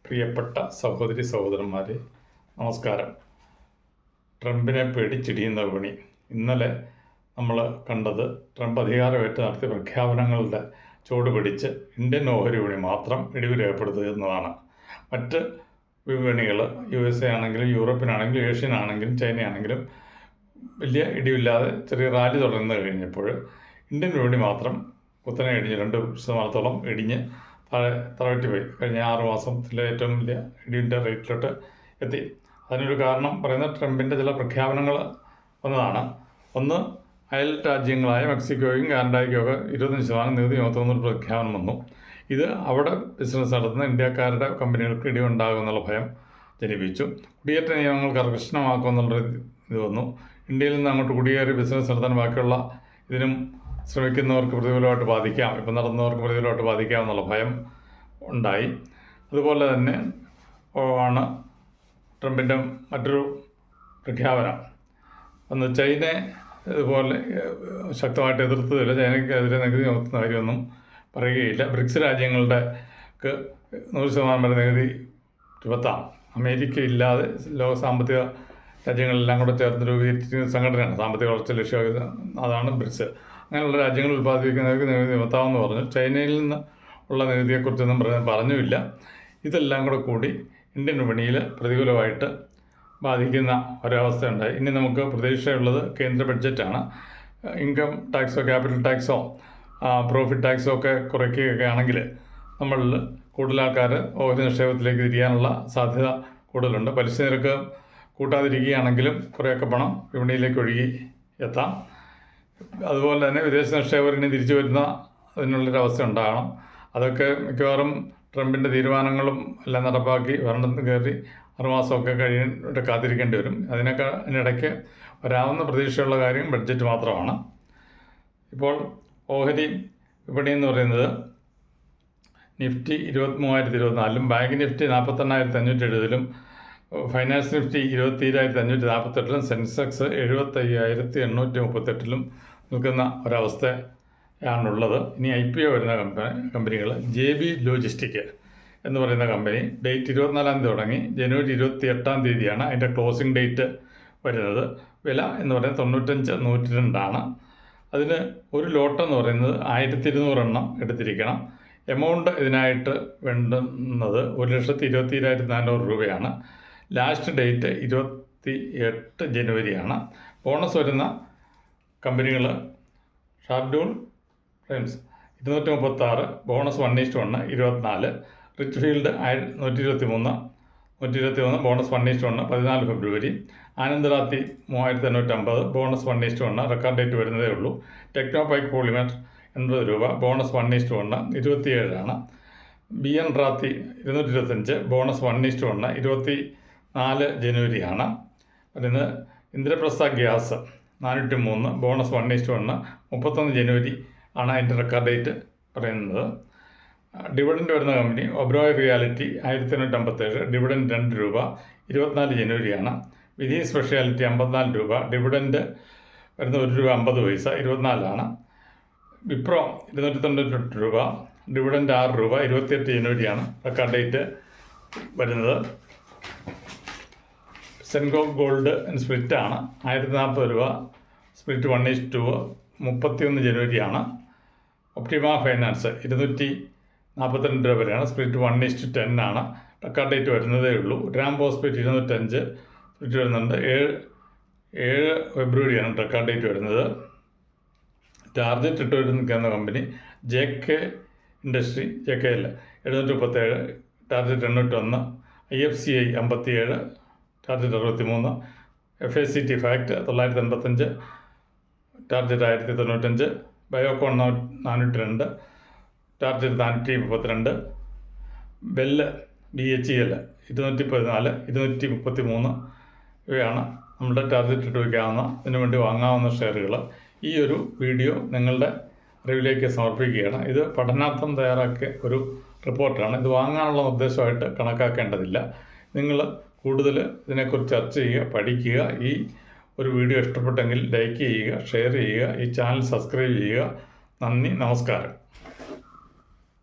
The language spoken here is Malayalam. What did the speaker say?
പ്രിയപ്പെട്ട സഹോദരി സഹോദരന്മാരെ, നമസ്കാരം. ട്രംപിനെ പേടിച്ചിടിയുന്ന വിപണി. ഇന്നലെ നമ്മൾ കണ്ടത് ട്രംപ് അധികാരമേറ്റ് നടത്തിയ പ്രഖ്യാപനങ്ങളുടെ ചുവട് പിടിച്ച് ഇന്ത്യൻ ഓഹരി വിപണി മാത്രം ഇടിവ് രേഖപ്പെടുത്തുക എന്നതാണ്. മറ്റ് വിപണികൾ USA ആണെങ്കിലും യൂറോപ്പിനാണെങ്കിലും ഏഷ്യനാണെങ്കിലും ചൈനയാണെങ്കിലും വലിയ ഇടിവില്ലാതെ ചെറിയ റാലി തുടർന്ന് കഴിഞ്ഞപ്പോൾ ഇന്ത്യൻ വിപണി മാത്രം കുത്തനെ ഇടിഞ്ഞ് 2% ഇടിഞ്ഞ് താഴ്ത്തി പോയി. കഴിഞ്ഞ 6 മാസത്തിലെ ഏറ്റവും വലിയ ഇടിവിൻ്റെ റേറ്റിലോട്ട് എത്തി. അതിനൊരു കാരണം പറയുന്നത് ട്രംപിൻ്റെ ചില പ്രഖ്യാപനങ്ങൾ വന്നതാണ്. ഒന്ന്, അയൽ രാജ്യങ്ങളായ മെക്സിക്കോയും കാനഡയ്ക്കും ഒക്കെ 25% നികുതി ചുമത്തുന്നൊരു പ്രഖ്യാപനം വന്നു. ഇത് അവിടെ ബിസിനസ് നടത്തുന്ന ഇന്ത്യക്കാരുടെ കമ്പനികൾക്ക് ഇടിവുണ്ടാകുമെന്നുള്ള ഭയം ജനിപ്പിച്ചു. കുടിയേറ്റ നിയമങ്ങൾ കർശനമാക്കുമെന്നുള്ളൊരു ഇത് വന്നു. ഇന്ത്യയിൽ നിന്ന് അങ്ങോട്ട് കുടിയേറി ബിസിനസ് നടത്താൻ ബാക്കിയുള്ള ഇതിനും ശ്രമിക്കുന്നവർക്ക് പ്രതികൂലമായിട്ട് ബാധിക്കാം, ഇപ്പം നടന്നവർക്ക് പ്രതികൂലമായിട്ട് ബാധിക്കാം എന്നുള്ള ഭയം ഉണ്ടായി. അതുപോലെ തന്നെ ആണ് ട്രംപിൻ്റെ മറ്റൊരു പ്രഖ്യാപനം. ഒന്ന്, ചൈനയെ ഇതുപോലെ ശക്തമായിട്ട് എതിർത്തതില്ല. ചൈനയ്ക്കെതിരെ നികുതി ചുമത്തുന്ന കാര്യമൊന്നും പറയുകയില്ല. ബ്രിക്സ് രാജ്യങ്ങളുടെ 100% വരെ നികുതി ചുമത്താം. അമേരിക്ക ഇല്ലാതെ ലോക സാമ്പത്തിക രാജ്യങ്ങളെല്ലാം കൂടെ ചേർന്ന് രൂപീകരിച്ചിരിക്കുന്ന സംഘടനയാണ്, സാമ്പത്തിക വളർച്ച ലക്ഷ്യമാക്കുന്നത്. അതാണ് ബ്രിക്സ്. അങ്ങനെയുള്ള രാജ്യങ്ങൾ ഉൽപ്പാദിപ്പിക്കുന്നവർക്ക് നികുതി ചുമത്താമെന്ന് പറഞ്ഞു. ചൈനയിൽ നിന്ന് ഉള്ള നികുതിയെക്കുറിച്ചൊന്നും പറഞ്ഞുമില്ല. ഇതെല്ലാം കൂടി ഇന്ത്യൻ വിപണിയിൽ പ്രതികൂലമായിട്ട് ബാധിക്കുന്ന ഒരവസ്ഥയുണ്ടായി. ഇനി നമുക്ക് പ്രതീക്ഷയുള്ളത് കേന്ദ്ര ബഡ്ജറ്റാണ്. ഇൻകം ടാക്സോ ക്യാപിറ്റൽ ടാക്സോ പ്രോഫിറ്റ് ടാക്സോ ഒക്കെ കുറയ്ക്കുകയൊക്കെ ആണെങ്കിൽ നമ്മളിൽ കൂടുതൽ ആൾക്കാർ ഓഹരി നിക്ഷേപത്തിലേക്ക് തിരിയാനുള്ള സാധ്യത കൂടുതലുണ്ട്. പലിശ നിരക്ക് കൂട്ടാതിരിക്കുകയാണെങ്കിലും കുറേയൊക്കെ പണം വിപണിയിലേക്ക് ഒഴുകി എത്താം. അതുപോലെ തന്നെ വിദേശ നിക്ഷേപകരിനി തിരിച്ചു വരുന്ന അതിനുള്ളൊരവസ്ഥ ഉണ്ടാകണം. അതൊക്കെ മിക്കവാറും ട്രംപിൻ്റെ തീരുമാനങ്ങളും എല്ലാം നടപ്പാക്കി ഭരണത്തിൽ കയറി 6 മാസമൊക്കെ കഴിയാൻ കാത്തിരിക്കേണ്ടി വരും. അതിനിടയ്ക്ക് വരാവുന്ന പ്രതീക്ഷയുള്ള കാര്യം ബഡ്ജറ്റ് മാത്രമാണ്. ഇപ്പോൾ ഓഹരി വിപണി എന്ന് പറയുന്നത് Nifty 23,024, bank Nifty 48,570, finance Nifty 27,548, Sensex 75,838 നിൽക്കുന്ന ഒരവസ്ഥയാണുള്ളത്. ഇനി IPO വരുന്ന കമ്പനികൾ JB ലോജിസ്റ്റിക് എന്ന് പറയുന്ന കമ്പനി ഡേറ്റ് 24 തുടങ്ങി ജനുവരി 28 അതിൻ്റെ ക്ലോസിംഗ് ഡേറ്റ് വരുന്നത്. വില എന്ന് പറയുന്നത് 95,102. അതിന് ഒരു ലോട്ടെന്ന് പറയുന്നത് 1200 എണ്ണം എടുത്തിരിക്കണം. എമൗണ്ട് ഇതിനായിട്ട് വേണ്ടുന്നത് 1,22,400 രൂപയാണ്. Last date 28 ജനുവരിയാണ്. ബോണസ് വരുന്ന കമ്പനികൾ ഷാർഡൂൾ ഫ്രെയിംസ് 236, ബോണസ് 1:1 24, റിച്ച്ഫീൽഡ് 123, ബോണസ് 1:1 14 ഫെബ്രുവരി, ആനന്ദ് റാത്തി 3,850, ബോണസ് 1:1, റെക്കോർഡ് ഡേറ്റ് വരുന്നതേ ഉള്ളൂ. ടെക്നോപൈക്ക് പോളിമർ 80 രൂപ, ബോണസ് 1:1 27. BN റാത്തി 225, bonus 1:1 24 ജനുവരിയാണ്. പറയുന്നത് ഇന്ദ്രപ്രസ്ഥ ഗ്യാസ് 403, ബോണസ് 1:1 31 ജനുവരി ആണ് അതിൻ്റെ റെക്കോർഡ് ഡേറ്റ് പറയുന്നത്. ഡിവിഡൻഡ് വരുന്ന കമ്പനി ഒബ്രോയ് റിയാലിറ്റി 1,857, ഡിവിഡൻഡ് 2 രൂപ 24 ജനുവരിയാണ്. വിധി സ്പെഷ്യാലിറ്റി 54 രൂപ, ഡിവിഡൻഡ് വരുന്ന 1 രൂപ 50 പൈസ 24. വിപ്രോ 298 രൂപ, ഡിവിഡൻഡ് 6 രൂപ 28 ജനുവരിയാണ് റെക്കോർഡ് ഡേറ്റ് വരുന്നത്. സെൻകോ ഗോൾഡ് സ്പ്ലിറ്റാണ് 1,040 രൂപ, സ്പ്ലിറ്റ് 1:2 31 ജനുവരിയാണ്. ഒപ്റ്റിമ ഫൈനാൻസ് 242 രൂപ വരെയാണ്, സ്പ്ലിറ്റ് 1:10 റെക്കോർഡ് ഡേറ്റ് വരുന്നതേ ഉള്ളൂ. രാംബോസ്പേറ്റ് 205, സ്പ്ലിറ്റ് വരുന്നുണ്ട് 7 ഫെബ്രുവരിയാണ് റെക്കോർഡ് ഡേറ്റ് വരുന്നത്. ടാർജറ്റ് ഇട്ട് നിൽക്കുന്ന company JK industry JKL 737, target 801, IFCI 57, target 63, FACT fact 985, target 1095, Biocon 402, target 432, bell BHEL 214, 233 ഇവയാണ് നമ്മുടെ ടാർജറ്റ് ഇട്ട് വയ്ക്കാവുന്ന ഇതിനു വേണ്ടി വാങ്ങാവുന്ന ഷെയറുകൾ. ഈ ഒരു വീഡിയോ നിങ്ങളുടെ അറിവിലേക്ക് സമർപ്പിക്കുകയാണ്. ഇത് പഠനാർത്ഥം തയ്യാറാക്കിയ ഒരു റിപ്പോർട്ടാണ്. ഇത് വാങ്ങാനുള്ള നിർദ്ദേശമായിട്ട് കണക്കാക്കേണ്ടതില്ല. നിങ്ങൾ കൂടുതൽ ഇതിനെക്കുറിച്ച് ചർച്ച ചെയ്യുക, പഠിക്കുക. ഈ ഒരു വീഡിയോ ഇഷ്ടപ്പെട്ടെങ്കിൽ ലൈക്ക് ചെയ്യുക, ഷെയർ ചെയ്യുക, ഈ ചാനൽ സബ്സ്ക്രൈബ് ചെയ്യുക. നന്ദി, നമസ്കാരം.